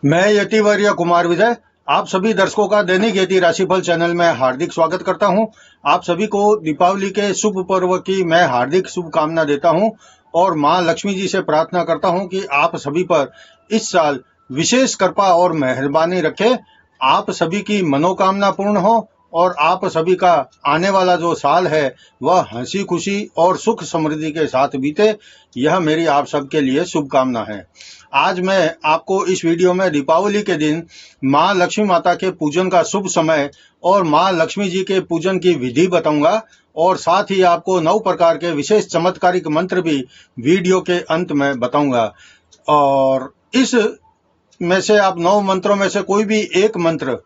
मैं यतिवर्य कुमार विजय आप सभी दर्शकों का दैनिक यति राशिफल चैनल में हार्दिक स्वागत करता हूं। आप सभी को दीपावली के शुभ पर्व की मैं हार्दिक शुभकामना देता हूं और मां लक्ष्मी जी से प्रार्थना करता हूं कि आप सभी पर इस साल विशेष कृपा और मेहरबानी रखे। आप सभी की मनोकामना पूर्ण हो और आप सभी का आने वाला जो साल है वह हंसी खुशी और सुख समृद्धि के साथ बीते, यह मेरी आप सबके लिए शुभकामना है। आज मैं आपको इस वीडियो में दीपावली के दिन माँ लक्ष्मी माता के पूजन का शुभ समय और माँ लक्ष्मी जी के पूजन की विधि बताऊंगा और साथ ही आपको 9 प्रकार के विशेष चमत्कारिक मंत्र भी वीडियो के अंत में बताऊंगा। और इस में से आप 9 मंत्रों में से कोई भी एक मंत्र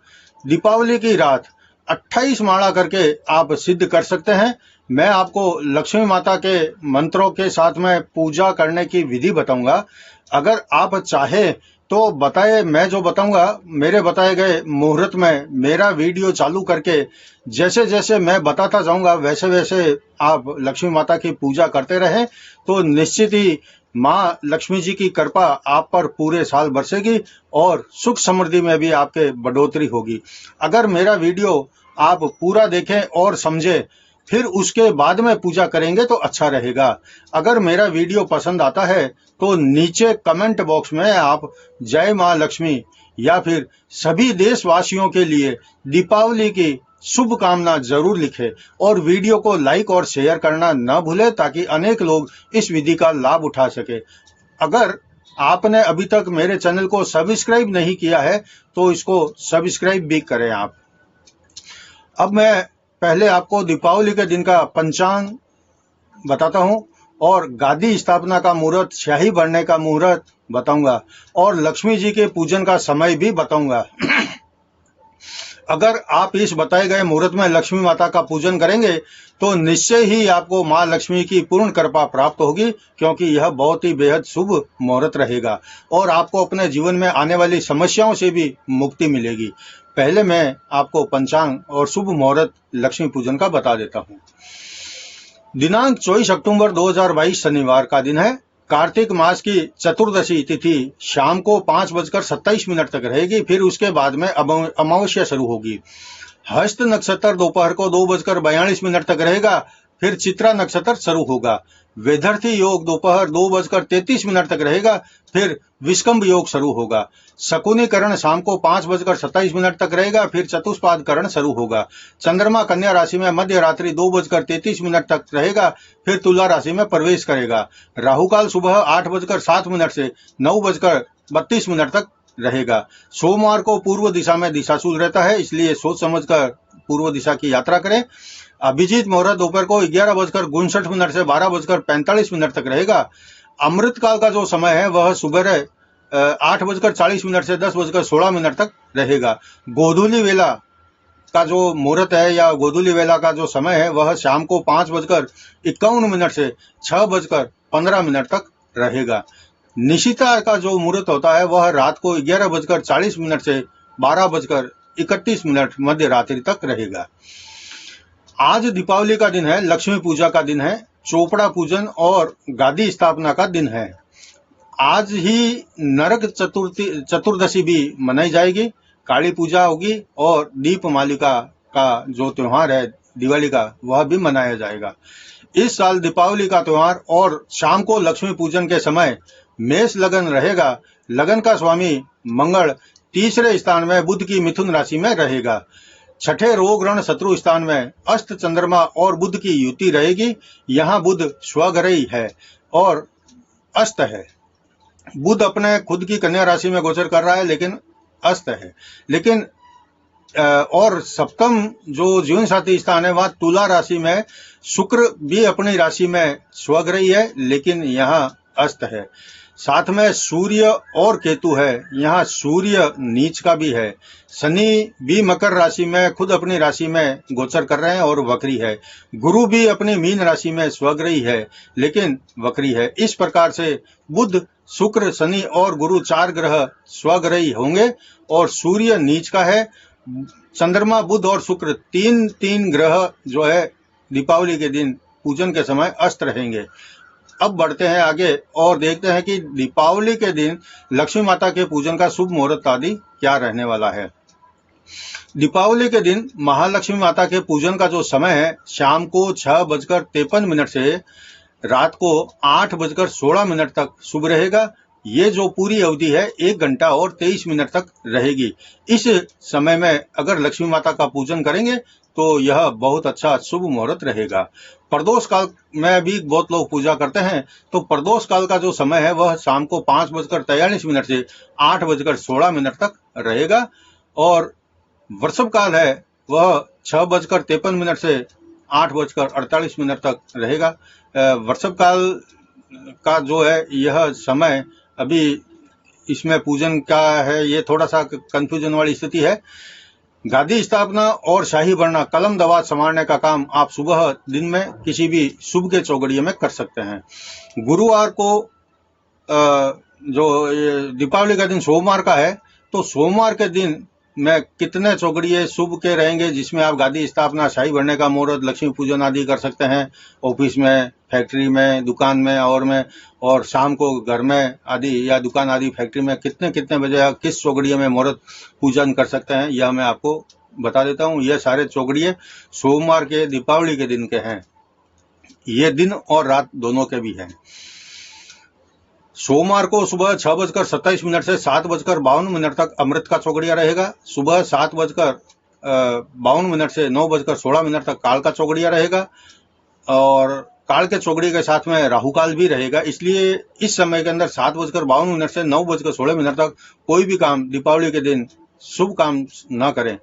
दीपावली की रात 28 माला करके आप सिद्ध कर सकते हैं। मैं आपको लक्ष्मी माता के मंत्रों के साथ में पूजा करने की विधि बताऊंगा। अगर आप चाहे तो बताए, मैं जो बताऊंगा मेरे बताए गए मुहूर्त में मेरा वीडियो चालू करके जैसे जैसे मैं बताता जाऊंगा वैसे वैसे आप लक्ष्मी माता की पूजा करते रहें तो निश्चित ही माँ लक्ष्मी जी की कृपा आप पर पूरे साल बरसेगी और सुख समृद्धि में भी आपके बढ़ोतरी होगी। अगर मेरा वीडियो आप पूरा देखें और समझें फिर उसके बाद में पूजा करेंगे तो अच्छा रहेगा। अगर मेरा वीडियो पसंद आता है तो नीचे कमेंट बॉक्स में आप जय माँ लक्ष्मी या फिर सभी देशवासियों के लिए दीपावली की शुभकामना जरूर लिखें और वीडियो को लाइक और शेयर करना न भूलें ताकि अनेक लोग इस विधि का लाभ उठा सके। अगर आपने अभी तक मेरे चैनल को सब्सक्राइब नहीं किया है तो इसको सब्सक्राइब भी करें आप। अब मैं पहले आपको दीपावली के दिन का पंचांग बताता हूं और गादी स्थापना का मुहूर्त, स्याही भरने का मुहूर्त बताऊंगा और लक्ष्मी जी के पूजन का समय भी बताऊंगा। अगर आप इस बताए गए मुहूर्त में लक्ष्मी माता का पूजन करेंगे तो निश्चय ही आपको मां लक्ष्मी की पूर्ण कृपा प्राप्त होगी, क्योंकि यह बहुत ही बेहद शुभ मुहूर्त रहेगा और आपको अपने जीवन में आने वाली समस्याओं से भी मुक्ति मिलेगी। पहले मैं आपको पंचांग और शुभ मुहूर्त लक्ष्मी पूजन का बता देता हूँ। दिनांक 24 अक्टूबर 2022 शनिवार का दिन है। कार्तिक मास की चतुर्दशी तिथि शाम को 5:27 तक रहेगी। फिर उसके बाद में अमावस्या शुरू होगी। हस्त नक्षत्र दोपहर को 2:42 तक रहेगा। फिर चित्रा नक्षत्र शुरू होगा। वेदर्थी योग दोपहर 2:33 तक रहेगा। फिर विष्कंभ योग शुरू होगा। शकुनी करण शाम को 5:27 तक रहेगा। फिर चतुष्पाद करण शुरू होगा। चंद्रमा कन्या राशि में मध्य रात्रि 2:33 तक रहेगा। फिर तुला राशि में प्रवेश करेगा। राहुकाल सुबह 8:07 से 9:32 तक रहेगा। सोमवार को पूर्व दिशा में दिशाशूल रहता है, इसलिए सोच समझकर पूर्व दिशा की यात्रा करें। अभिजीत मुहूर्त दोपहर को 11:59 से 12:45 तक रहेगा। अमृत काल का जो समय है वह सुबह 8:40 से 10:16 तक रहेगा। गोधूली वेला का जो मुहूर्त है या गोधूली वेला का जो समय है वह शाम को 5:51 से 6:15 तक रहेगा। निशिता का जो मुहूर्त होता है वह रात को 11:40 से 12:31 मध्य रात्रि तक रहेगा। आज दीपावली का दिन है, लक्ष्मी पूजा का दिन है, चोपड़ा पूजन और गादी स्थापना का दिन है। आज ही नरक चतुर्दशी भी मनाई जाएगी, काली पूजा होगी और दीप मालिका का जो त्योहार है दिवाली का वह भी मनाया जाएगा। इस साल दीपावली का त्योहार और शाम को लक्ष्मी पूजन के समय मेष लगन रहेगा। लगन का स्वामी मंगल तीसरे स्थान में बुध की मिथुन राशि में रहेगा। छठे रोग रण शत्रु स्थान में अस्त चंद्रमा और बुध की युति रहेगी। यहाँ बुध स्वग्रही है और अस्त है। बुध अपने खुद की कन्या राशि में गोचर कर रहा है लेकिन अस्त है। लेकिन और सप्तम जो जीवन साथी स्थान है वह तुला राशि में शुक्र भी अपनी राशि में स्वग्रही है लेकिन यहाँ अस्त है। साथ में सूर्य और केतु है, यहाँ सूर्य नीच का भी है। शनि भी मकर राशि में खुद अपनी राशि में गोचर कर रहे हैं और वक्री है। गुरु भी अपनी मीन राशि में स्वग्रही है लेकिन वक्री है। इस प्रकार से बुध, शुक्र, शनि और गुरु 4 ग्रह स्वग्रही होंगे और सूर्य नीच का है। चंद्रमा, बुध और शुक्र तीन ग्रह जो है दीपावली के दिन पूजन के समय अस्त रहेंगे। अब बढ़ते हैं आगे और देखते हैं कि दीपावली के दिन लक्ष्मी माता के पूजन का शुभ मुहूर्त आदि क्या रहने वाला है। दीपावली के दिन महालक्ष्मी माता के पूजन का जो समय है शाम को 6:53 से रात को 8:16 तक शुभ रहेगा। ये जो पूरी अवधि है 1 घंटा और 23 मिनट तक रहेगी। इस समय में अगर लक्ष्मी माता का पूजन करेंगे तो यह बहुत अच्छा शुभ मुहूर्त रहेगा। प्रदोष काल में भी बहुत लोग पूजा करते हैं, तो प्रदोष काल का जो समय है वह शाम को 5:43 से 8:16 तक रहेगा और वृषभ काल है वह 6:53 से 8:48 तक रहेगा। वृषभ काल का जो है यह समय अभी इसमें पूजन का है, ये थोड़ा सा कंफ्यूजन वाली स्थिति है। गादी स्थापना और शाही भरना कलम दवात संवारने का काम आप सुबह दिन में किसी भी शुभ के चौगड़िए में कर सकते हैं। गुरुवार को जो दीपावली का दिन सोमवार का है, तो सोमवार के दिन में कितने चौगड़िए शुभ के रहेंगे जिसमें आप गादी स्थापना, शाही भरने का मुहूर्त, लक्ष्मी पूजन आदि कर सकते हैं। ऑफिस में, फैक्ट्री में, दुकान में और शाम को घर में आदि या दुकान आदि फैक्ट्री में कितने बजे किस चौगड़िए में मुहूर्त पूजन कर सकते हैं, यह मैं आपको बता देता हूँ। यह सारे चौगड़िए सोमवार के दीपावली के दिन के हैं। ये दिन और रात दोनों के भी हैं। सोमवार को सुबह 6:27 से 7:52 तक अमृत का चौगड़िया रहेगा। सुबह 7:52 से 9:16 तक काल का चौगड़िया रहेगा और काल के चौगड़िए के साथ में राहुकाल भी रहेगा। इसलिए इस समय के अंदर 7:52 से 9:16 तक कोई भी काम दीपावली के दिन शुभ काम न करें।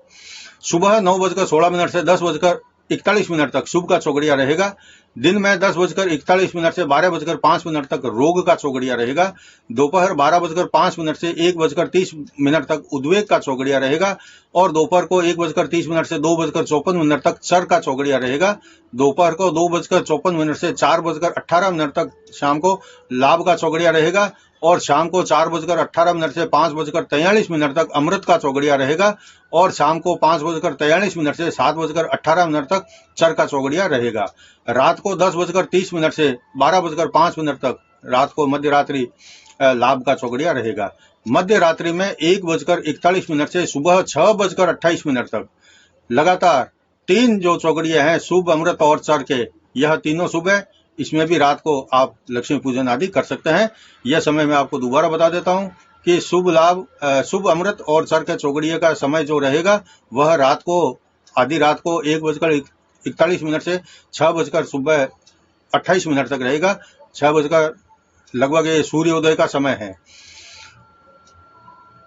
सुबह 9:16 से 10:41 तक शुभ का चौगड़िया रहेगा। दिन में 10:41 से 12:05 तक रोग का चौगड़िया रहेगा। दोपहर 12:05 से 1:30 तक उद्वेग का चौगड़िया रहेगा और दोपहर को 1:30 से 2:54 तक चर का चौगड़िया रहेगा। दोपहर को 2:54 से 4:18 तक शाम को लाभ का चौगड़िया रहेगा और शाम को 4:18 से 5:43 तक अमृत का चौगड़िया रहेगा और शाम को 5:43 से 7:18 तक चर का चौगड़िया रहेगा। रात को 10:30 से 12:05 तक रात को मध्य रात्रि लाभ का चौगड़िया रहेगा। मध्य रात्रि में 1:41 से सुबह 6:28 तक लगातार 3 जो चौगड़िया हैं शुभ, अमृत और चर के, यह तीनों शुभ है। इसमें भी रात को आप लक्ष्मी पूजन आदि कर सकते हैं। यह समय मैं आपको दोबारा बता देता हूं कि शुभ लाभ, शुभ अमृत और चर के चौगड़िए का समय जो रहेगा वह रात को आधी रात को 1:41 से 6:28 तक रहेगा। 6 लगभग ये सूर्योदय का समय है।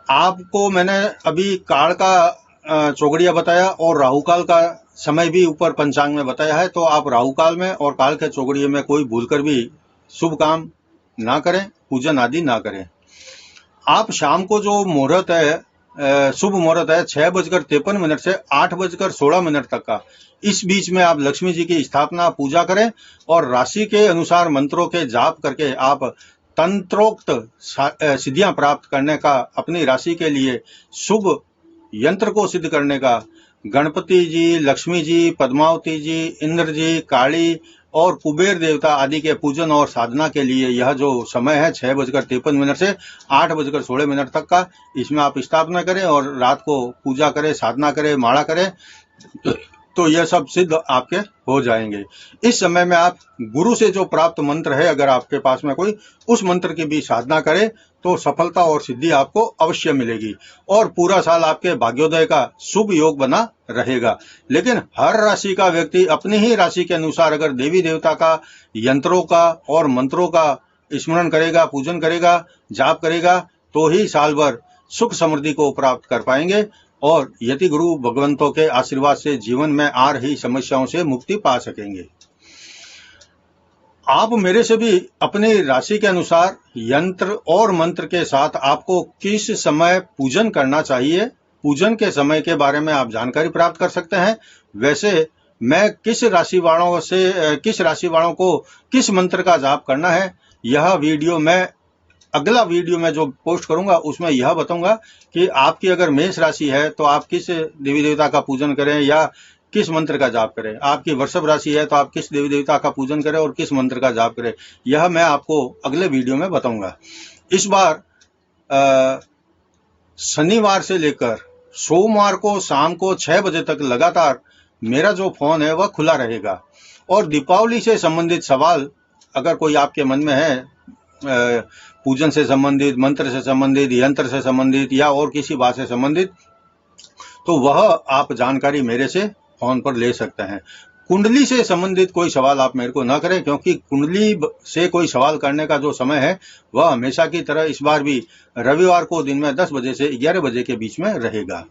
आपको मैंने अभी काल का चौगड़िया बताया और राहुकाल का समय भी ऊपर पंचांग में बताया है, तो आप राहुकाल में और काल के चौगड़िए में कोई भूलकर भी शुभ काम ना करें, पूजन आदि ना करें। आप शाम को जो मुहूर्त है, शुभ मुहूर्त है 6:53 से 8:16 तक का, इस बीच में आप लक्ष्मी जी की स्थापना, पूजा करें और राशि के अनुसार मंत्रों के जाप करके आप तंत्रोक्त सिद्धियां प्राप्त करने का, अपनी राशि के लिए शुभ यंत्र को सिद्ध करने का, गणपति जी, लक्ष्मी जी, पद्मावती जी, इंद्र जी, काली और कुबेर देवता आदि के पूजन और साधना के लिए यह जो समय है 6:53 से 8:16 तक का, इसमें आप स्थापना करें और रात को पूजा करें, साधना करें, माला करें, तो यह सब सिद्ध आपके हो जाएंगे। इस समय में आप गुरु से जो प्राप्त मंत्र है, अगर आपके पास में कोई, उस मंत्र की भी साधना करें तो सफलता और सिद्धि आपको अवश्य मिलेगी और पूरा साल आपके भाग्योदय का शुभ योग बना रहेगा। लेकिन हर राशि का व्यक्ति अपनी ही राशि के अनुसार अगर देवी देवता का, यंत्रों का और मंत्रों का स्मरण करेगा, पूजन करेगा, जाप करेगा, तो ही साल भर सुख समृद्धि को प्राप्त कर पाएंगे और यति गुरु भगवंतों के आशीर्वाद से जीवन में आ रही समस्याओं से मुक्ति पा सकेंगे। आप मेरे से भी अपनी राशि के अनुसार यंत्र और मंत्र के साथ आपको किस समय पूजन करना चाहिए, पूजन के समय के बारे में आप जानकारी प्राप्त कर सकते हैं। वैसे मैं किस राशि वालों को किस मंत्र का जाप करना है, यह वीडियो मैं अगला वीडियो में जो पोस्ट करूंगा उसमें यह बताऊंगा कि आपकी अगर मेष राशि है तो आप किस देवी देवता का पूजन करें या किस मंत्र का जाप करें, आपकी वृषभ राशि है तो आप किस देवी देवता का पूजन करें और किस मंत्र का जाप करें, यह मैं आपको अगले वीडियो में बताऊंगा। इस बार शनिवार से लेकर सोमवार को शाम को 6 बजे तक लगातार मेरा जो फोन है वह खुला रहेगा। और दीपावली से संबंधित सवाल अगर कोई आपके मन में है, पूजन से संबंधित, मंत्र से संबंधित, यंत्र से संबंधित या और किसी बात से संबंधित, तो वह आप जानकारी मेरे से फोन पर ले सकते हैं। कुंडली से संबंधित कोई सवाल आप मेरे को ना करें, क्योंकि कुंडली से कोई सवाल करने का जो समय है वह हमेशा की तरह इस बार भी रविवार को दिन में 10 बजे से 11 बजे के बीच में रहेगा।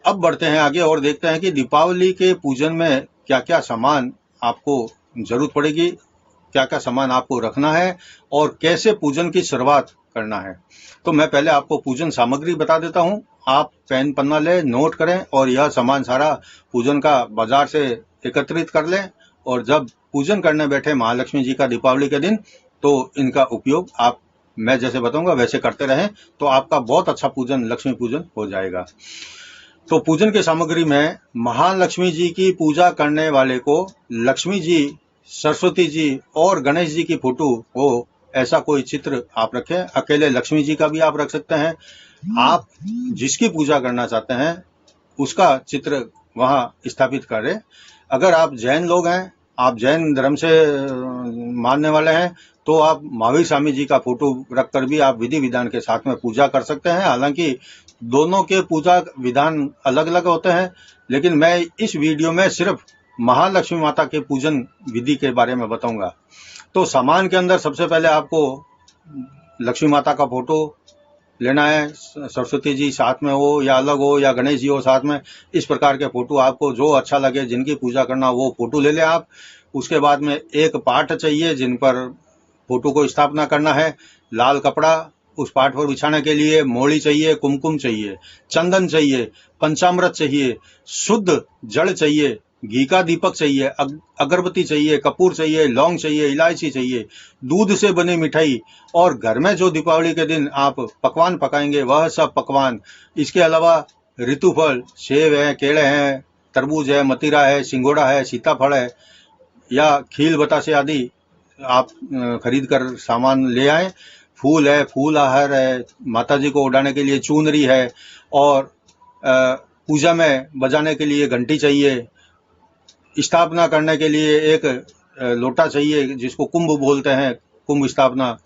अब बढ़ते हैं आगे और देखते हैं कि दीपावली के पूजन में क्या क्या सामान आपको जरूरत पड़ेगी, क्या क्या सामान आपको रखना है और कैसे पूजन की शुरुआत करना है। तो मैं पहले आपको पूजन सामग्री बता देता हूं। आप पेन पन्ना लें, नोट करें और यह सामान सारा पूजन का बाजार से एकत्रित कर लें, और जब पूजन करने बैठे महालक्ष्मी जी का दीपावली के दिन, तो इनका उपयोग आप मैं जैसे बताऊंगा वैसे करते रहें, तो आपका बहुत अच्छा पूजन, लक्ष्मी पूजन हो जाएगा। तो पूजन की सामग्री में महालक्ष्मी जी की पूजा करने वाले को लक्ष्मी जी, सरस्वती जी और गणेश जी की फोटो हो ऐसा कोई चित्र आप रखें। अकेले लक्ष्मी जी का भी आप रख सकते हैं। आप जिसकी पूजा करना चाहते हैं उसका चित्र वहां स्थापित करें। अगर आप जैन लोग हैं, आप जैन धर्म से मानने वाले हैं, तो आप महावीर स्वामी जी का फोटो रखकर भी आप विधि विधान के साथ में पूजा कर सकते हैं। हालांकि दोनों के पूजा विधान अलग अलग होते हैं, लेकिन मैं इस वीडियो में सिर्फ महालक्ष्मी माता के पूजन विधि के बारे में बताऊंगा। तो सामान के अंदर सबसे पहले आपको लक्ष्मी माता का फोटो लेना है, सरस्वती जी साथ में हो या अलग हो या गणेश जी हो साथ में, इस प्रकार के फोटो आपको जो अच्छा लगे, जिनकी पूजा करना वो फोटो ले लें आप। उसके बाद में एक पाठ चाहिए जिन पर फोटो को स्थापना करना है, लाल कपड़ा उस पाठ पर बिछाने के लिए, मोड़ी चाहिए, कुमकुम चाहिए, चंदन चाहिए, पंचामृत चाहिए, शुद्ध जड़ चाहिए, घी का दीपक चाहिए, अगरबत्ती चाहिए, कपूर चाहिए, लौंग चाहिए, इलायची चाहिए, दूध से बनी मिठाई, और घर में जो दीपावली के दिन आप पकवान पकाएंगे वह सब पकवान। इसके अलावा ऋतुफल, सेब है, केले हैं, तरबूज है, मतीरा है, सिंगोड़ा है, सीताफल है या खील बतासे आदि आप खरीद कर सामान ले आए। फूल है, फूल आहार है, माता जी को उड़ाने के लिए चुनरी है, और पूजा में बजाने के लिए घंटी चाहिए, स्थापना करने के लिए एक लोटा चाहिए जिसको कुंभ बोलते हैं, कुंभ स्थापना,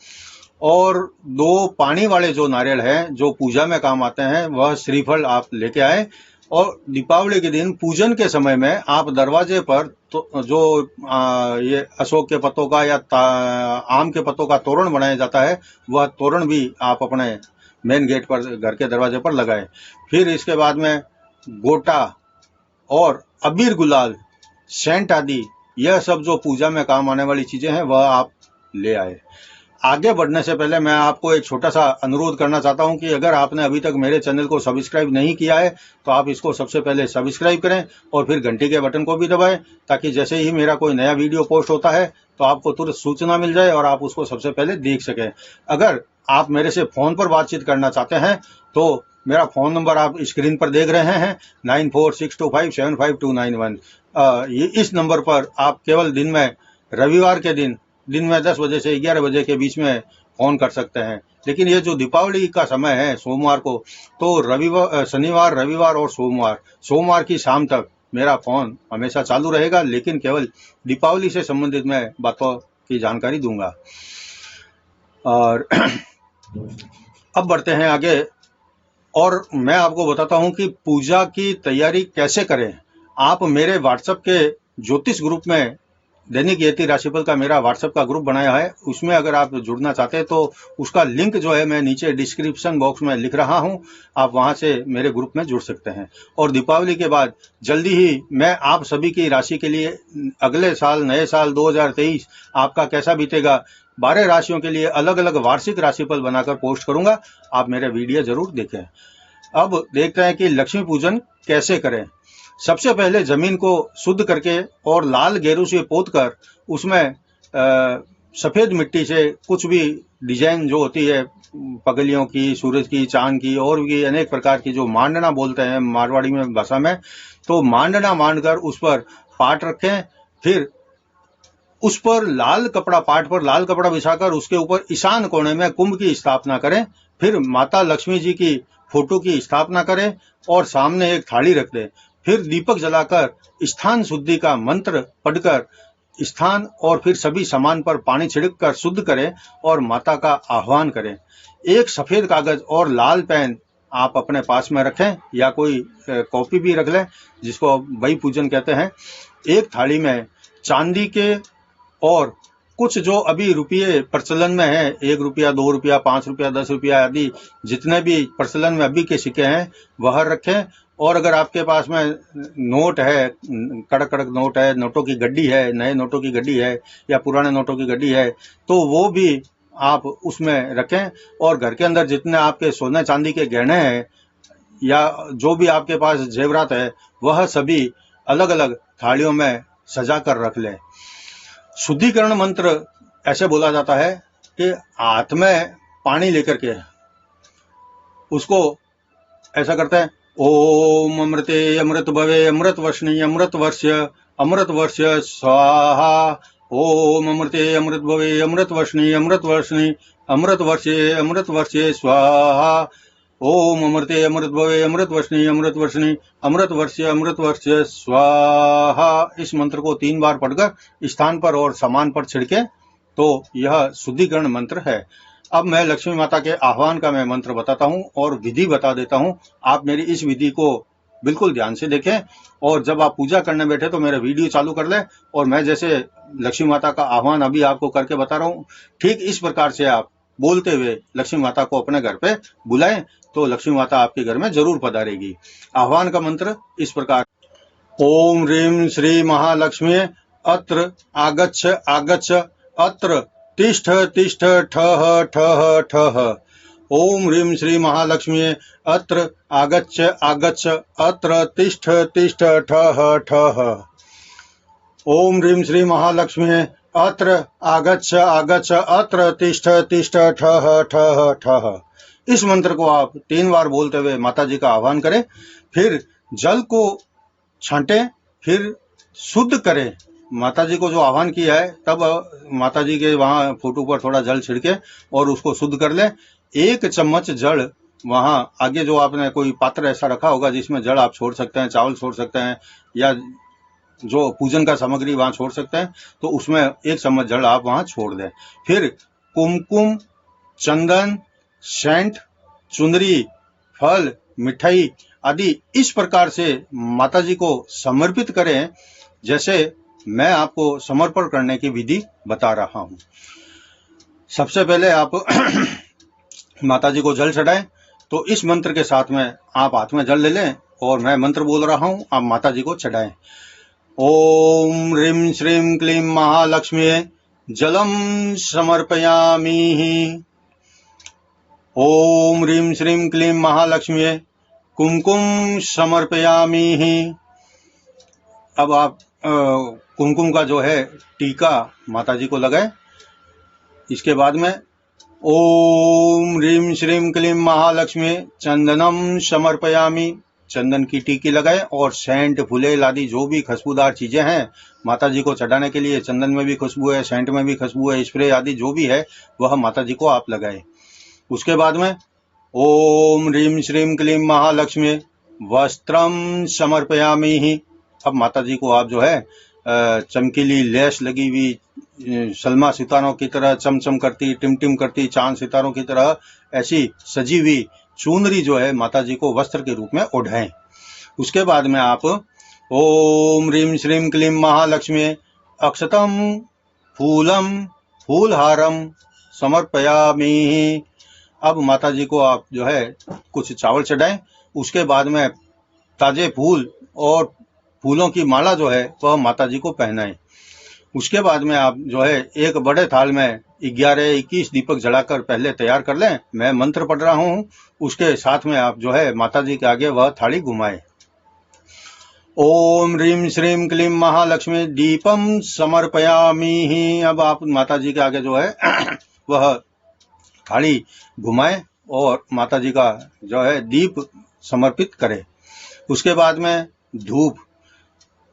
और 2 पानी वाले जो नारियल हैं जो पूजा में काम आते हैं वह श्रीफल आप लेके आए। और दीपावली के दिन पूजन के समय में आप दरवाजे पर तो जो ये अशोक के पत्तों का या आम के पत्तों का तोरण बनाया जाता है, वह तोरण भी आप अपने मेन गेट पर, घर के दरवाजे पर लगाए। फिर इसके बाद में गोटा और अबीर गुलाल, सेंट आदि, यह सब जो पूजा में काम आने वाली चीजें हैं वह आप ले आए। आगे बढ़ने से पहले मैं आपको एक छोटा सा अनुरोध करना चाहता हूं कि अगर आपने अभी तक मेरे चैनल को सब्सक्राइब नहीं किया है तो आप इसको सबसे पहले सब्सक्राइब करें और फिर घंटी के बटन को भी दबाएं, ताकि जैसे ही मेरा कोई नया वीडियो पोस्ट होता है तो आपको तुरंत सूचना मिल जाए और आप उसको सबसे पहले देख सकें। अगर आप मेरे से फोन पर बातचीत करना चाहते हैं तो मेरा फोन नंबर आप स्क्रीन पर देख रहे हैं, 9462575291। ये इस नंबर पर आप केवल दिन में, रविवार के दिन में 10 बजे से 11 बजे के बीच में फोन कर सकते हैं। लेकिन ये जो दीपावली का समय है सोमवार को, तो शनिवार, रविवार और सोमवार की शाम तक मेरा फोन हमेशा चालू रहेगा, लेकिन केवल दीपावली से संबंधित मैं बातों की जानकारी दूंगा। और अब बढ़ते हैं आगे और मैं आपको बताता हूं कि पूजा की तैयारी कैसे करें। आप मेरे व्हाट्सएप के ज्योतिष ग्रुप में, दैनिक यति राशिफल का मेरा व्हाट्सएप का ग्रुप बनाया है, उसमें अगर आप जुड़ना चाहते हैं तो उसका लिंक जो है मैं नीचे डिस्क्रिप्शन बॉक्स में लिख रहा हूं, आप वहां से मेरे ग्रुप में जुड़ सकते हैं। और दीपावली के बाद जल्दी ही मैं आप सभी की राशि के लिए अगले साल, नए साल 2023 आपका कैसा बीतेगा, 12 राशियों के लिए अलग अलग वार्षिक राशिफल बनाकर पोस्ट करूंगा। आप मेरे वीडियो जरूर देखें। अब देखते हैं कि लक्ष्मी पूजन कैसे करें। सबसे पहले जमीन को शुद्ध करके और लाल गेरू से पोतकर उसमें सफेद मिट्टी से कुछ भी डिजाइन जो होती है, पगलियों की, सूरज की, चांद की और भी अनेक प्रकार की, जो मांडना बोलते हैं मारवाड़ी में भाषा में, तो मांडना मांडकर उस पर पाट रखें। फिर उस पर लाल कपड़ा, पाट पर लाल कपड़ा बिछाकर उसके ऊपर ईशान कोने में कुंभ की स्थापना करें। फिर माता लक्ष्मी जी की फोटो की स्थापना करें और सामने एक थाली रख दें। फिर दीपक जलाकर स्थान शुद्धि का मंत्र पढ़कर स्थान और फिर सभी सामान पर पानी छिड़क कर शुद्ध करें और माता का आह्वान करें। एक सफेद कागज और लाल पेन आप अपने पास में रखें या कोई कॉपी भी रख लें, जिसको वही पूजन कहते हैं। एक थाली में चांदी के और कुछ जो अभी रुपये प्रचलन में है, 1 रुपया, 2 रुपया, 5 रुपया, 10 रुपया आदि जितने भी प्रचलन में अभी के सिक्के हैं वह रखें। और अगर आपके पास में नोट है, कड़क कड़क नोट है, नोटों की गड्डी है, नए नोटों की गड्डी है या पुराने नोटों की गड्डी है, तो वो भी आप उसमें रखें। और घर के अंदर जितने आपके सोने चांदी के गहने हैं या जो भी आपके पास जेवरात है, वह सभी अलग अलग थालियों में सजा कर रख लें। शुद्धिकरण मंत्र ऐसे बोला जाता है कि हाथ में पानी लेकर के उसको ऐसा करते हैं, ओम अमृते अमृत भवे अमृत वर्षणी अमृत वर्ष्य स्वाहा। ओम अमृते अमृत भवे अमृत वर्षणी अमृत वर्षे स्वाहा। ओम अमृते अमृत भवे अमृत वर्षणी अमृत वर्ष्य स्वाहा। इस मंत्र को 3 बार पढ़कर स्थान पर और सामान पर छिड़के तो यह शुद्धिकरण मंत्र है। अब मैं लक्ष्मी माता के आह्वान का मैं मंत्र बताता हूँ और विधि बता देता हूँ। आप मेरी इस विधि को बिल्कुल ध्यान से देखें और जब आप पूजा करने बैठे तो मेरा वीडियो चालू कर लें और मैं जैसे लक्ष्मी माता का आह्वान अभी आपको करके बता रहा हूँ, ठीक इस प्रकार से आप बोलते हुए लक्ष्मी माता को अपने घर पे बुलाएं तो लक्ष्मी माता आपके घर में जरूर पधारेगी। आह्वान का मंत्र इस प्रकार, ओम ह्रीं श्री महालक्ष्मी अत्र आगच्छ आगच्छ अत्र तिष्ठ तिष्ठ ठः ठः ठः। ओम ह्रीं श्री महालक्ष्मी अत्र आगच्छ आगच्छ अत्र तिष्ठ तिष्ठ ठः ठः। ओम ह्रीं श्री महालक्ष्मी अत्र आगच्छ आगच्छ अत्र तिष्ठ तिष्ठ ठः ठः ठः। इस मंत्र को आप 3 बार बोलते हुए माता जी का आह्वान करें। फिर जल को छांटें, फिर शुद्ध करें। माता जी को जो आह्वान किया है तब माता जी के वहां फोटो पर थोड़ा जल छिड़के और उसको शुद्ध कर लें। 1 चम्मच जल वहां आगे जो आपने कोई पात्र ऐसा रखा होगा जिसमें जल आप छोड़ सकते हैं, चावल छोड़ सकते हैं या जो पूजन का सामग्री वहां छोड़ सकते हैं, तो उसमें 1 चम्मच जल आप वहां छोड़ दें। फिर कुमकुम, चंदन, सेंट, चुनरी, फल, मिठाई आदि इस प्रकार से माता जी को समर्पित करें जैसे मैं आपको समर्पण करने की विधि बता रहा हूं। सबसे पहले आप माता जी को जल चढ़ाएं। तो इस मंत्र के साथ में आप हाथ में जल ले लें और मैं मंत्र बोल रहा हूं, आप माता जी को चढ़ाएं। ओम ह्रीं श्रीं क्लीं महालक्ष्मी जलम समर्पयामि। ओम ह्रीं श्रीं क्लीं महालक्ष्मी कुमकुम समर्पयामि। अब आप कुमकुम का जो है टीका माता जी को लगाएं। इसके बाद में ओम ह्रीं श्रीं क्लीं महालक्ष्मी चंदनम समर्पयामि। चंदन की टीकी लगाएं और सेंट, फुलेल आदि जो भी खुशबूदार चीजें हैं माता जी को चढ़ाने के लिए, चंदन में भी खुशबू है, सेंट में भी खुशबू है, स्प्रे आदि जो भी है वह माता जी को आप लगाएं। उसके बाद में ओम ह्रीं श्रीं क्लीं महालक्ष्मी वस्त्रम समर्पयामि। अब माता जी को आप जो है चमकीली लेस लगी हुई सलमा सितारों की तरह चमचम करती, टिमटिम करती, चांद सितारों की तरह ऐसी सजी हुई चुनरी जो है माता जी को वस्त्र के रूप में ओढ़ाएं। उसके बाद में आप ओम ह्रीं श्रीं क्लीं महालक्ष्मी अक्षतम फूलम फूलहारम समर्पयामि। अब माता जी को आप जो है कुछ चावल चढ़ाएं। उसके बाद में ताजे फूल और फूलों की माला जो है वह माता जी को पहनाएं। उसके बाद में आप जो है एक बड़े थाल में 11-21 दीपक जलाकर पहले तैयार कर लें। मैं मंत्र पढ़ रहा हूँ, उसके साथ में आप जो है माता जी के आगे वह थाली घुमाएं। ओम ह्रीं श्रीं क्लीं महालक्ष्मी दीपम समर्पयामि। अब आप माता जी के आगे जो है वह थाली घुमाएं और माता जी का जो है दीप समर्पित करें। उसके बाद में धूप,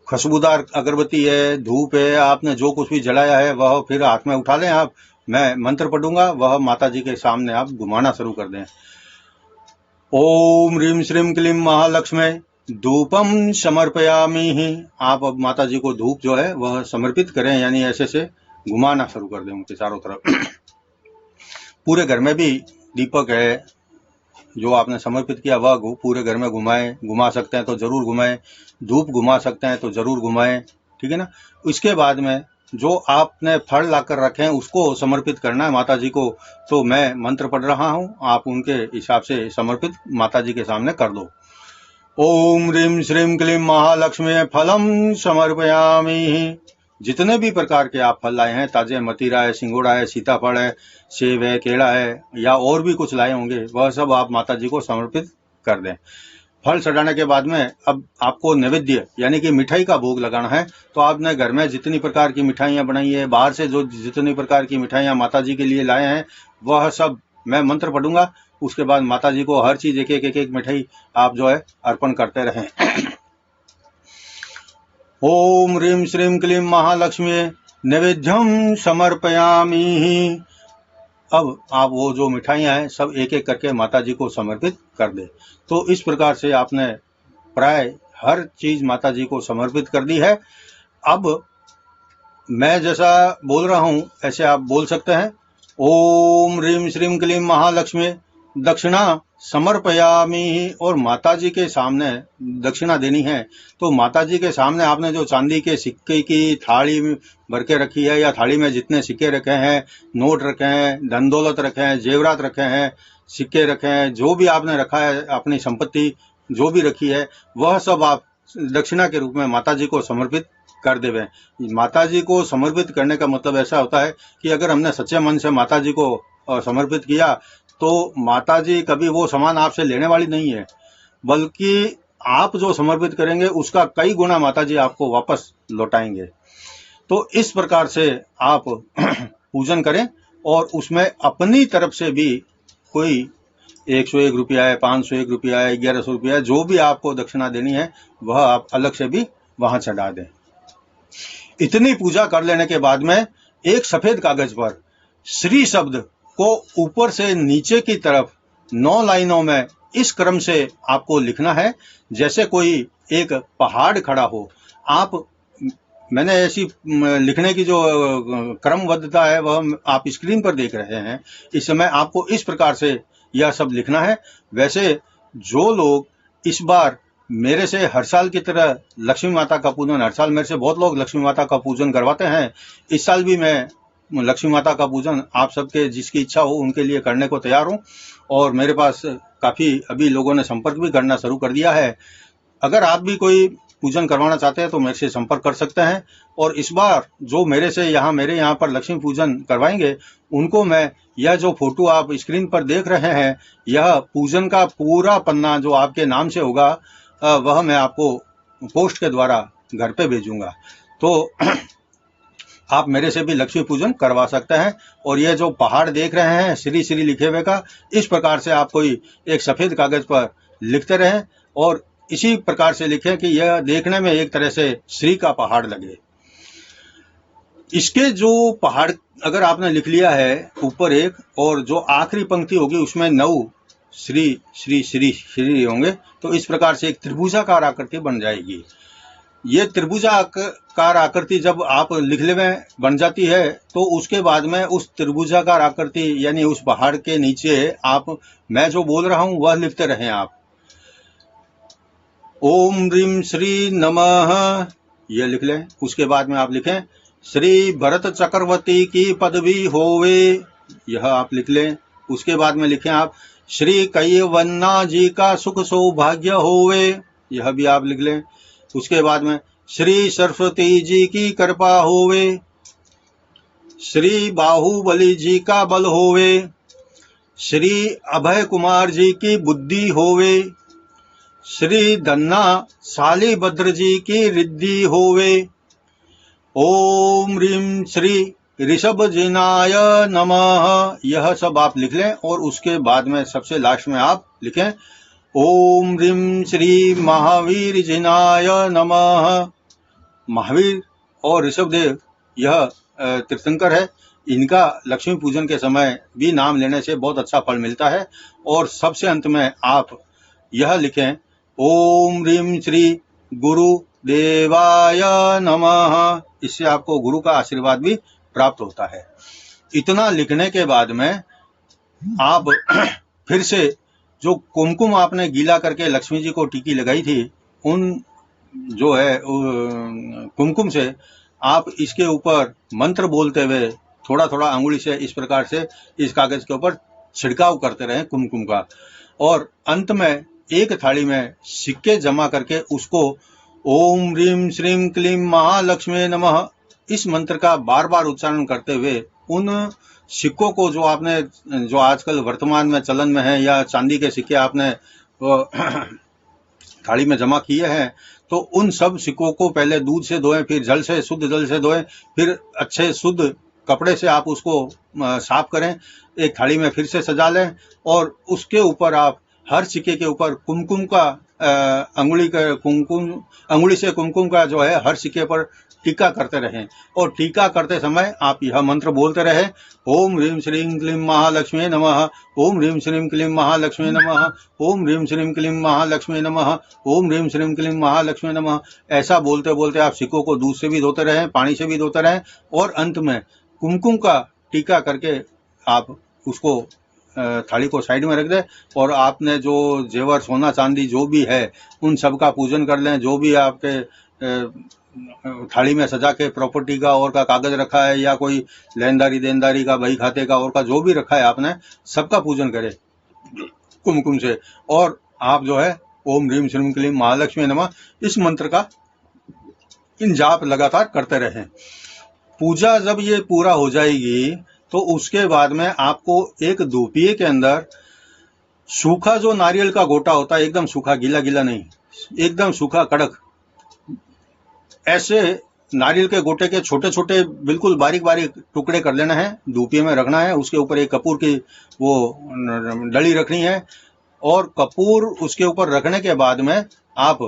खुशबूदार अगरबत्ती है, धूप है, आपने जो कुछ भी जलाया है वह फिर हाथ में उठा लें आप। मैं मंत्र पढ़ूंगा, वह माता जी के सामने आप घुमाना शुरू कर दें। ओम ह्रीं श्रीं क्लीं महालक्ष्मी धूपम समर्पयामि। आप अब माता जी को धूप जो है वह समर्पित करें, यानी ऐसे से घुमाना शुरू कर दें उनके चारों तरफ। पूरे घर में भी दीपक है जो आपने समर्पित किया वह पूरे घर में घुमाएं, घुमा सकते हैं तो जरूर घुमाएं, धूप घुमा सकते हैं तो जरूर घुमाएं, ठीक है ना। इसके बाद में जो आपने फल लाकर रखे हैं उसको समर्पित करना है माता जी को। तो मैं मंत्र पढ़ रहा हूं, आप उनके हिसाब से समर्पित माता जी के सामने कर दो। ओम ह्रीं श्रीं क्लीं महालक्ष्मी फलम समर्पयामि। जितने भी प्रकार के आप फल लाए हैं, ताजे मतीरा है, सिंगोड़ा है, सीताफल है, सेब है, केला है, या और भी कुछ लाए होंगे, वह सब आप माता जी को समर्पित कर दें। फल चढ़ाने के बाद में अब आपको नैवेद्य यानी कि मिठाई का भोग लगाना है। तो आपने घर में जितनी प्रकार की मिठाइयाँ बनाई है, बाहर से जो जितनी प्रकार की मिठाइयाँ माता जी के लिए लाए हैं, वह सब मैं मंत्र पढ़ूंगा। उसके बाद माता जी को हर चीज एक एक मिठाई आप जो है अर्पण करते रहें। ओम ह्रीं श्रीं क्लीं महालक्ष्मी नैवेद्यम समर्पयामि। अब आप वो जो मिठाइयाँ हैं सब एक एक करके माता जी को समर्पित कर दे। तो इस प्रकार से आपने प्राय हर चीज माता जी को समर्पित कर दी है। अब मैं जैसा बोल रहा हूं ऐसे आप बोल सकते हैं। ओम ह्रीं श्रीं क्लीं महालक्ष्मी दक्षिणा समर्पयामि। और माता जी के सामने दक्षिणा देनी है। तो माता जी के सामने आपने जो चांदी के सिक्के की थाली भर के रखी है, या थाली में जितने सिक्के रखे हैं, नोट रखे हैं, धन दौलत रखे हैं, जेवरात रखे हैं, सिक्के रखे हैं, जो भी आपने रखा है, अपनी संपत्ति जो भी रखी है, वह सब आप दक्षिणा के रूप में माता जी को समर्पित कर देवे। माता जी को समर्पित करने का मतलब ऐसा होता है कि अगर हमने सच्चे मन से माता जी को समर्पित किया तो माता जी कभी वो सामान आपसे लेने वाली नहीं है, बल्कि आप जो समर्पित करेंगे उसका कई गुना माता जी आपको वापस लौटाएंगे। तो इस प्रकार से आप पूजन करें और उसमें अपनी तरफ से भी कोई 101 रुपया है, 501 रुपया है, 1100 रुपया है, जो भी आपको दक्षिणा देनी है वह आप अलग से भी वहां चढ़ा दें। इतनी पूजा कर लेने के बाद में एक सफेद कागज पर श्री शब्द को ऊपर से नीचे की तरफ 9 लाइनों में इस क्रम से आपको लिखना है जैसे कोई एक पहाड़ खड़ा हो। मैंने ऐसी लिखने की जो क्रमबद्धता है वह आप स्क्रीन पर देख रहे हैं। इस समय आपको इस प्रकार से यह सब लिखना है। वैसे जो लोग इस बार मेरे से हर साल की तरह लक्ष्मी माता का पूजन, हर साल मेरे से बहुत लोग लक्ष्मी माता का पूजन करवाते हैं, इस साल भी मैं लक्ष्मी माता का पूजन आप सबके जिसकी इच्छा हो उनके लिए करने को तैयार हूं। और मेरे पास काफी अभी लोगों ने संपर्क भी करना शुरू कर दिया है। अगर आप भी कोई पूजन करवाना चाहते हैं तो मेरे से संपर्क कर सकते हैं। और इस बार जो मेरे यहाँ पर लक्ष्मी पूजन करवाएंगे उनको मैं यह जो फोटो आप स्क्रीन पर देख रहे हैं, यह पूजन का पूरा पन्ना जो आपके नाम से होगा वह मैं आपको पोस्ट के द्वारा घर पे भेजूंगा। तो आप मेरे से भी लक्ष्मी पूजन करवा सकते हैं। और ये जो पहाड़ देख रहे हैं श्री श्री लिखे हुए का, इस प्रकार से आप कोई एक सफेद कागज पर लिखते रहें और इसी प्रकार से लिखें कि यह देखने में एक तरह से श्री का पहाड़ लगे। इसके जो पहाड़ अगर आपने लिख लिया है ऊपर एक, और जो आखिरी पंक्ति होगी उसमें 9 श्री श्री श्री श्री होंगे, तो इस प्रकार से एक त्रिभुजाकार आकृति बन जाएगी। ये त्रिभुजाकार आकृति जब आप लिखने में बन जाती है तो उसके बाद में उस त्रिभुजाकार आकृति यानी उस पहाड़ के नीचे आप मैं जो बोल रहा हूं वह लिखते रहें आप। ओम ह्रीं श्री नमः ये लिख लें। उसके बाद में आप लिखें श्री भरत चक्रवर्ती की पदवी होवे, यह आप लिख लें। उसके बाद में लिखें आप श्री कैवन्ना जी का सुख सौभाग्य होवे, यह भी आप लिख लें। उसके बाद में श्री सरस्वती जी की कृपा होवे, श्री बाहुबली जी का बल होवे, श्री अभय कुमार जी की बुद्धि होवे, श्री धन्ना शालिभद्र जी की रिद्धि होवे। ओम ह्रीं श्री ऋषभ जिनाय नमः, यह सब आप लिख लें। और उसके बाद में सबसे लास्ट में आप लिखें ओम ह्रीं श्री महावीर जिनाय नमः। महावीर और ऋषभदेव यह तीर्थंकर है। इनका लक्ष्मी पूजन के समय भी नाम लेने से बहुत अच्छा फल मिलता है। और सबसे अंत में आप यह लिखें, ओम ह्रीं श्री गुरु देवाय नमः। इससे आपको गुरु का आशीर्वाद भी प्राप्त होता है। इतना लिखने के बाद में आप फिर से जो कुमकुम आपने गीला करके लक्ष्मी जी को टीकी लगाई थी, उन जो है कुमकुम से आप इसके ऊपर मंत्र बोलते हुए थोड़ा थोड़ा अंगुली से इस प्रकार से इस कागज के ऊपर छिड़काव करते रहें कुमकुम का। और अंत में एक थाली में सिक्के जमा करके उसको ओम ह्रीं श्रीं क्लीं महालक्ष्मी नमः इस मंत्र का बार बार उच्चारण करते हुए उन सिक्कों को जो आजकल वर्तमान में चलन में है, या चांदी के सिक्के आपने थाली में जमा किए हैं, तो उन सब सिक्कों को पहले दूध से धोएं, फिर जल से, शुद्ध जल से धोएं, फिर अच्छे शुद्ध कपड़े से आप उसको साफ करें, एक थाली में फिर से सजा लें और उसके ऊपर आप हर सिक्के के ऊपर कुमकुम का अंगुली से कुमकुम का जो है हर सिक्के पर टीका करते रहें। और टीका करते समय आप यह मंत्र बोलते रहें, ओम ह्रीं श्रीं क्लीं महालक्ष्मी नमः, ओम ह्रीं श्रीं क्लीं महालक्ष्मी नमः, ओम ह्रीं श्रीं क्लीं महालक्ष्मी नमः, ओम ह्रीं श्रीं क्लीं महालक्ष्मी नमः। ऐसा बोलते बोलते आप सिक्कों को दूध से भी धोते रहें, पानी से भी धोते रहें और अंत में कुमकुम का टीका करके आप उसको थाली को साइड में रख दें। और आपने जो जेवर, सोना चांदी जो भी है उन सब का पूजन कर लें। जो भी आपके थाली में सजा के प्रॉपर्टी का और का कागज रखा है, या कोई लेनदारी देनदारी का, बही खाते का और का जो भी रखा है आपने, सबका पूजन करें कुमकुम से। और आप जो है ओम ह्रीं श्रीं क्लीं महालक्ष्मी नमः इस मंत्र का इन जाप लगातार करते रहें। पूजा जब ये पूरा हो जाएगी तो उसके बाद में आपको एक धूपिये के अंदर सूखा जो नारियल का गोटा होता है, एकदम सूखा, गीला गीला नहीं, एकदम सूखा कड़क, ऐसे नारियल के गोटे के छोटे छोटे बिल्कुल बारीक बारीक टुकड़े कर लेना है, धूपिये में रखना है। उसके ऊपर एक कपूर की वो डली रखनी है और कपूर उसके ऊपर रखने के बाद में आप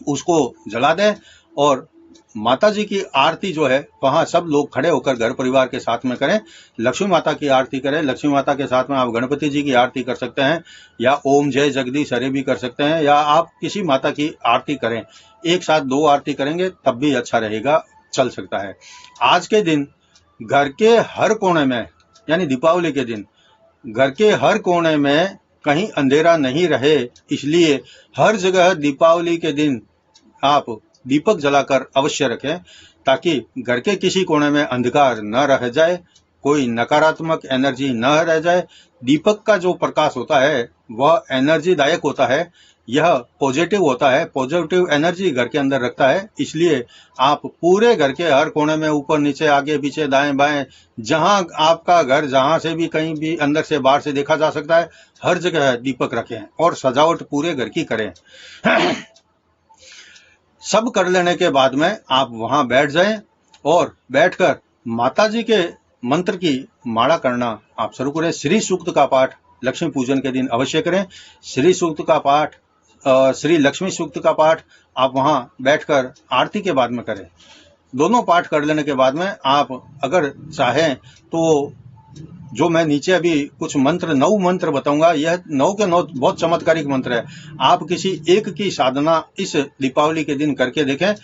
उसको जला दें और माता जी की आरती जो है वहां सब लोग खड़े होकर घर परिवार के साथ में करें। लक्ष्मी माता की आरती करें। लक्ष्मी माता के साथ में आप गणपति जी की आरती कर सकते हैं, या ओम जय जगदीश हरे भी कर सकते हैं, या आप किसी माता की आरती करें। एक साथ 2 आरती करेंगे तब भी अच्छा रहेगा, चल सकता है। आज के दिन घर के हर कोने में, यानी दीपावली के दिन घर के हर कोने में कहीं अंधेरा नहीं रहे, इसलिए हर जगह दीपावली के दिन आप दीपक जलाकर अवश्य रखें, ताकि घर के किसी कोने में अंधकार न रह जाए, कोई नकारात्मक एनर्जी न रह जाए। दीपक का जो प्रकाश होता है वह एनर्जी दायक होता है, यह पॉजिटिव होता है, पॉजिटिव एनर्जी घर के अंदर रखता है। इसलिए आप पूरे घर के हर कोने में, ऊपर नीचे, आगे पीछे, दाएं बाएं, जहां आपका घर जहां से भी कहीं भी अंदर से बाहर से देखा जा सकता है, हर जगह दीपक रखें और सजावट पूरे घर की करें। सब कर लेने के बाद में आप वहां बैठ जाएं और बैठकर माता जी के मंत्र की माला करना आप शुरू करें। श्री सूक्त का पाठ लक्ष्मी पूजन के दिन अवश्य करें। श्री सूक्त का पाठ, श्री लक्ष्मी सूक्त का पाठ आप वहां बैठकर आरती के बाद में करें। दोनों पाठ कर लेने के बाद में आप अगर चाहें तो जो मैं नीचे अभी कुछ मंत्र 9 मंत्र बताऊंगा, यह 9 के 9 बहुत चमत्कारिक मंत्र है। आप किसी एक की साधना इस दीपावली के दिन करके देखें।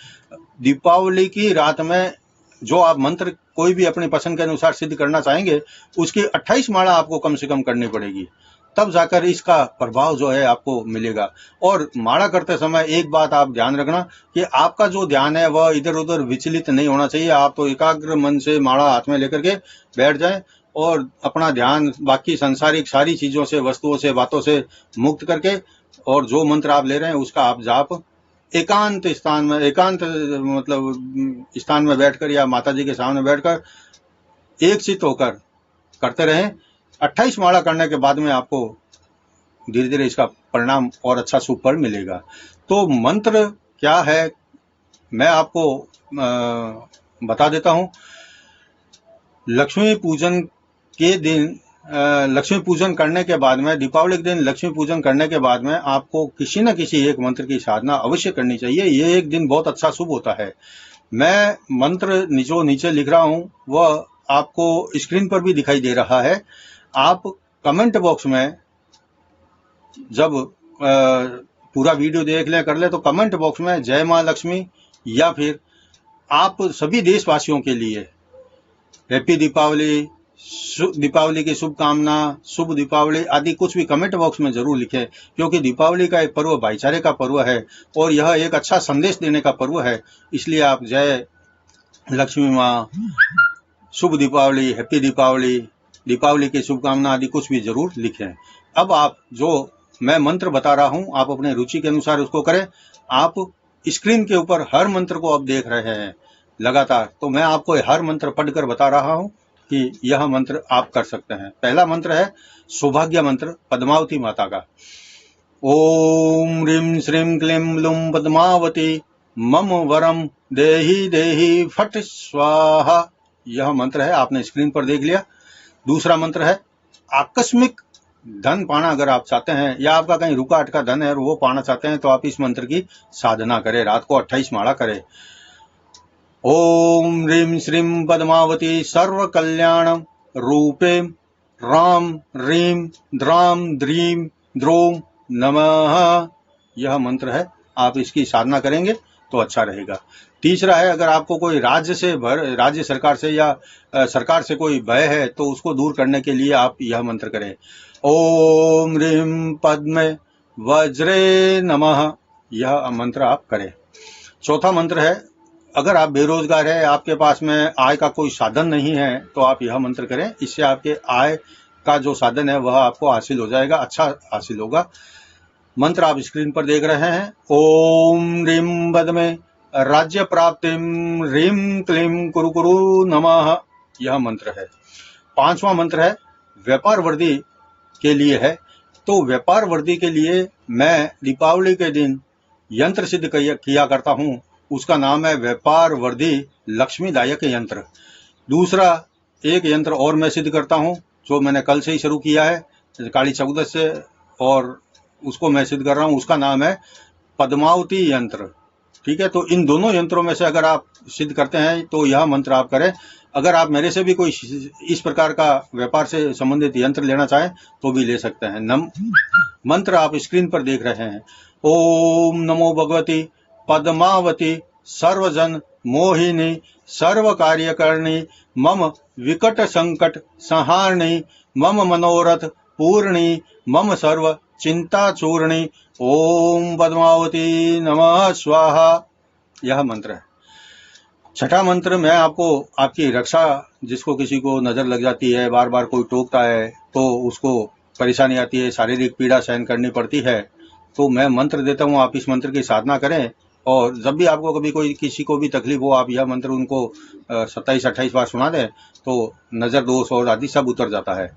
दीपावली की रात में जो आप मंत्र कोई भी अपनी पसंद के अनुसार सिद्ध करना चाहेंगे, उसकी 28 माला आपको कम से कम करनी पड़ेगी, तब जाकर इसका प्रभाव जो है आपको मिलेगा। और माला करते समय एक बात आप ध्यान रखना कि आपका जो ध्यान है वह इधर उधर विचलित नहीं होना चाहिए। आप तो एकाग्र मन से माला हाथ में लेकर के बैठ जाएं और अपना ध्यान बाकी संसारिक सारी चीजों से, वस्तुओं से, बातों से मुक्त करके, और जो मंत्र आप ले रहे हैं उसका आप जाप एकांत स्थान में, एकांत मतलब स्थान में बैठकर या माता जी के सामने बैठकर एक चित्त होकर करते रहें। 28 माला करने के बाद में आपको धीरे धीरे इसका परिणाम और अच्छा शुभ फल मिलेगा। तो मंत्र क्या है मैं आपको बता देता हूं। लक्ष्मी पूजन के दिन लक्ष्मी पूजन करने के बाद में, दीपावली के दिन लक्ष्मी पूजन करने के बाद में आपको किसी न किसी एक मंत्र की साधना अवश्य करनी चाहिए। ये एक दिन बहुत अच्छा शुभ होता है। मैं मंत्र जो नीचे लिख रहा हूं वह आपको स्क्रीन पर भी दिखाई दे रहा है। आप कमेंट बॉक्स में जब पूरा वीडियो देख ले कर ले तो कमेंट बॉक्स में जय मां लक्ष्मी या फिर आप सभी देशवासियों के लिए हैप्पी दीपावली, दीपावली की शुभकामना, शुभ दीपावली आदि कुछ भी कमेंट बॉक्स में जरूर लिखें, क्योंकि दीपावली का एक पर्व भाईचारे का पर्व है और यह एक अच्छा संदेश देने का पर्व है। इसलिए आप जय लक्ष्मी माँ, शुभ दीपावली, हैप्पी दीपावली, दीपावली की शुभकामना आदि कुछ भी जरूर लिखें। अब आप जो मैं मंत्र बता रहा हूं आप अपने रुचि के अनुसार उसको करें। आप स्क्रीन के ऊपर हर मंत्र को आप देख रहे हैं लगातार, तो मैं आपको हर मंत्र पढ़कर बता रहा हूं कि यह मंत्र आप कर सकते हैं। पहला मंत्र है सौभाग्य मंत्र पद्मावती माता का। ओम ह्रीं श्रीं क्लीं लूं पद्मावती मम वरम देहि देहि फट स्वाहा। यह मंत्र है, आपने स्क्रीन पर देख लिया। दूसरा मंत्र है आकस्मिक धन पाना अगर आप चाहते हैं या आपका कहीं रुका अटका धन है और वो पाना चाहते हैं तो आप इस मंत्र की साधना करें, रात को 28 माला करें। ओम ह्रीं श्रीं पद्मावती सर्व कल्याण रूपे राम ह्रीं द्राम द्रीं द्रोम नमः। यह मंत्र है, आप इसकी साधना करेंगे तो अच्छा रहेगा। तीसरा है अगर आपको कोई राज्य सरकार से या सरकार से कोई भय है तो उसको दूर करने के लिए आप यह मंत्र करें। ओम ह्रीं पद्मे वज्रे नमः। यह मंत्र आप करें। चौथा मंत्र है अगर आप बेरोजगार है, आपके पास में आय का कोई साधन नहीं है तो आप यह मंत्र करें। इससे आपके आय का जो साधन है वह आपको हासिल हो जाएगा, अच्छा हासिल होगा। मंत्र आप स्क्रीन पर देख रहे हैं। ओम ह्रीं पद्मे राज्य प्राप्तिम ह्रीं क्लीं कुरु कुरु नमः। यह मंत्र है। पांचवा मंत्र है व्यापार वृद्धि के लिए है। तो व्यापार वृद्धि के लिए मैं दीपावली के दिन यंत्र सिद्ध किया करता हूं, उसका नाम है व्यापार वृद्धि लक्ष्मीदायक यंत्र। दूसरा एक यंत्र और मैं सिद्ध करता हूं जो मैंने कल से ही शुरू किया है काली चौदस से, और उसको मैं सिद्ध कर रहा हूं, उसका नाम है पद्मावती यंत्र। ठीक है, तो इन दोनों यंत्रों में से अगर आप सिद्ध करते हैं तो यह मंत्र आप करें। अगर आप मेरे से भी कोई इस प्रकार का व्यापार से संबंधित यंत्र लेना चाहें तो भी ले सकते हैं। मंत्र आप स्क्रीन पर देख रहे हैं। ओम नमो भगवती पद्मावती सर्वजन मोहिनी सर्व कार्यकरणी मम विकट संकट संहारणी मम मनोरथ पूर्णी मम सर्व चिंता चूर्णी ओम पद्मावती नमः स्वाहा। यह मंत्र है। छठा मंत्र मैं आपको आपकी रक्षा, जिसको किसी को नजर लग जाती है, बार बार कोई टोकता है तो उसको परेशानी आती है, शारीरिक पीड़ा सहन करनी पड़ती है, तो मैं मंत्र देता हूँ, आप इस मंत्र की साधना करें। और जब भी आपको कभी कोई किसी को भी तकलीफ हो आप यह मंत्र उनको 27-28 बार सुना दें तो नजर दोष और आदि सब उतर जाता है।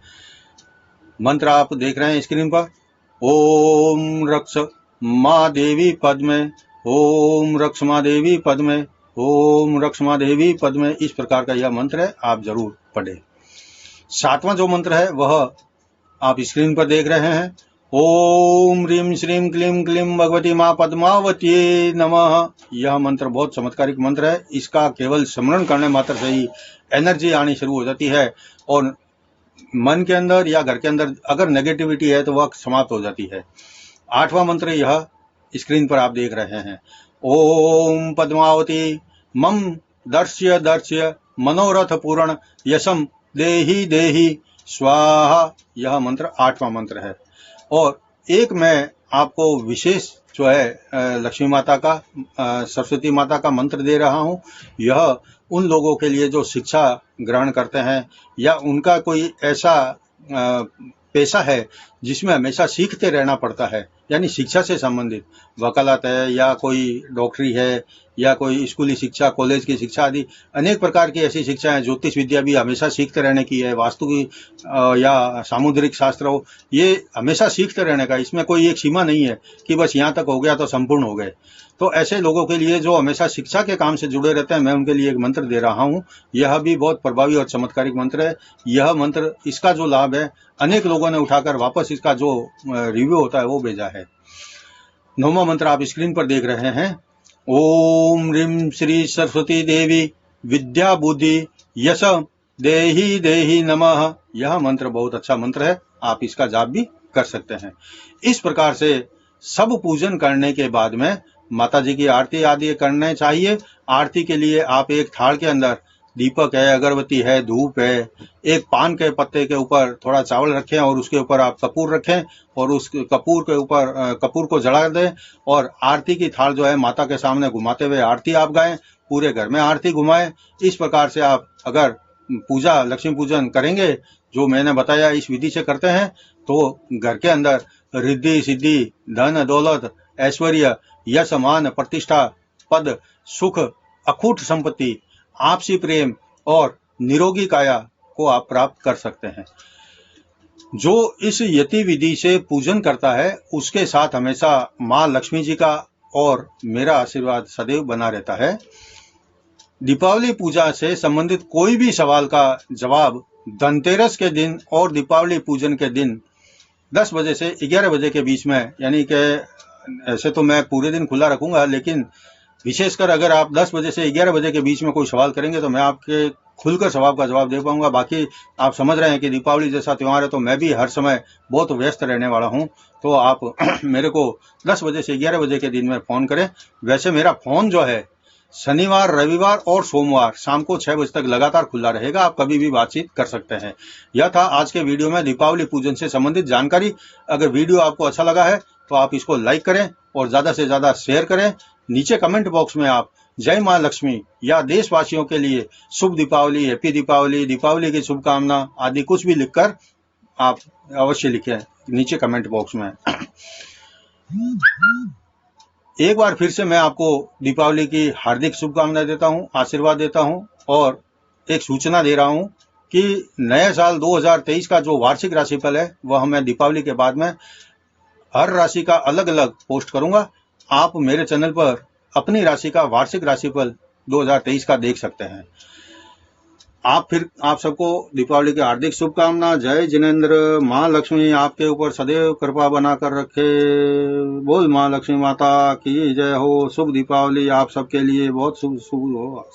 मंत्र आप देख रहे हैं स्क्रीन पर। ओम रक्ष माँ देवी पद्मे, ओम रक्ष माँ देवी पद्मे, ओम रक्ष माँ देवी पद्मे। इस प्रकार का यह मंत्र है, आप जरूर पढ़ें। सातवां जो मंत्र है वह आप स्क्रीन पर देख रहे हैं। ओम ह्रीं श्रीं क्लीं क्लीं भगवती माँ पद्मावती नमः। यह मंत्र बहुत चमत्कारिक मंत्र है। इसका केवल स्मरण करने मात्र से ही एनर्जी आनी शुरू हो जाती है और मन के अंदर या घर के अंदर अगर नेगेटिविटी है तो वह समाप्त हो जाती है। आठवां मंत्र यह स्क्रीन पर आप देख रहे हैं। ओम पद्मावती मम दर्श्य दर्श्य मनोरथ पूर्ण यशम देहि देहि स्वाहा। यह मंत्र आठवां मंत्र है। और एक मैं आपको विशेष जो है लक्ष्मी माता का, सरस्वती माता का मंत्र दे रहा हूं। यह उन लोगों के लिए जो शिक्षा ग्रहण करते हैं या उनका कोई ऐसा पेशा है जिसमें हमेशा सीखते रहना पड़ता है, यानी शिक्षा से संबंधित वकालत है या कोई डॉक्टरी है या कोई स्कूली शिक्षा, कॉलेज की शिक्षा आदि अनेक प्रकार की ऐसी शिक्षा है। ज्योतिष विद्या भी हमेशा सीखते रहने की है, वास्तु की या सामुद्रिक शास्त्र हो, ये हमेशा सीखते रहने का, इसमें कोई एक सीमा नहीं है कि बस यहाँ तक हो गया तो संपूर्ण हो गए। तो ऐसे लोगों के लिए जो हमेशा शिक्षा के काम से जुड़े रहते हैं, मैं उनके लिए एक मंत्र दे रहा हूँ। यह भी बहुत प्रभावी और चमत्कारिक मंत्र है। यह मंत्र, इसका जो लाभ है, अनेक लोगों ने उठाकर वापस इसका जो रिव्यू होता है वो भेजा है। 9वां मंत्र आप स्क्रीन पर देख रहे हैं। ओम ह्रीं श्री सरस्वती देवी विद्या बुद्धि यश देहि देहि नमः। यह मंत्र बहुत अच्छा मंत्र है, आप इसका जाप भी कर सकते हैं। इस प्रकार से सब पूजन करने के बाद में माता जी की आरती आदि करने चाहिए। आरती के लिए आप एक थाल के अंदर दीपक है, अगरबत्ती है, धूप है, एक पान के पत्ते के ऊपर थोड़ा चावल रखें और उसके ऊपर आप कपूर रखें और उस कपूर के ऊपर कपूर को जला दें और आरती की थाल जो है माता के सामने घुमाते हुए आरती आप गाएं, पूरे घर में आरती घुमाएं। इस प्रकार से आप अगर पूजा, लक्ष्मी पूजन करेंगे, जो मैंने बताया इस विधि से करते हैं, तो घर के अंदर रिद्धि सिद्धि, धन दौलत, ऐश्वर्य, यश मान, प्रतिष्ठा, पद, सुख, अखूट संपत्ति, आपसी प्रेम और निरोगी काया को आप प्राप्त कर सकते हैं। जो इस यति विधि से पूजन करता है उसके साथ हमेशा माँ लक्ष्मी जी का और मेरा आशीर्वाद सदैव बना रहता है। दीपावली पूजा से संबंधित कोई भी सवाल का जवाब धनतेरस के दिन और दीपावली पूजन के दिन 10 बजे से 11 बजे के बीच में, यानी कि ऐसे तो मैं पूरे दिन खुला रखूंगा, लेकिन विशेषकर अगर आप 10 बजे से 11 बजे के बीच में कोई सवाल करेंगे तो मैं आपके खुलकर सवाल का जवाब दे पाऊंगा। बाकी आप समझ रहे हैं कि दीपावली जैसा त्यौहार है तो मैं भी हर समय बहुत व्यस्त रहने वाला हूं, तो आप मेरे को 10 बजे से 11 बजे के दिन में फ़ोन करें। वैसे मेरा फ़ोन जो है शनिवार, रविवार और सोमवार शाम को 6 बजे तक लगातार खुला रहेगा, आप कभी भी बातचीत कर सकते हैं। यह था आज के वीडियो में दीपावली पूजन से संबंधित जानकारी। अगर वीडियो आपको अच्छा लगा है तो आप इसको लाइक करें और ज़्यादा से ज़्यादा शेयर करें। नीचे कमेंट बॉक्स में आप जय माँ लक्ष्मी या देशवासियों के लिए शुभ दीपावली, हैप्पी दीपावली, दीपावली की शुभकामना आदि कुछ भी लिखकर आप अवश्य लिखें नीचे कमेंट बॉक्स में। एक बार फिर से मैं आपको दीपावली की हार्दिक शुभकामनाएं देता हूं, आशीर्वाद देता हूं और एक सूचना दे रहा हूं कि नए साल 2023 का जो वार्षिक राशिफल है वह मैं दीपावली के बाद में हर राशि का अलग अलग पोस्ट करूंगा। आप मेरे चैनल पर अपनी राशि का वार्षिक राशिफल 2023 का देख सकते हैं। आप सबको दीपावली की हार्दिक शुभकामना। जय जिनेंद्र। माँ लक्ष्मी आपके ऊपर सदैव कृपा बना कर रखे। बोल माँ लक्ष्मी माता की जय हो। शुभ दीपावली आप सबके लिए बहुत शुभ हो।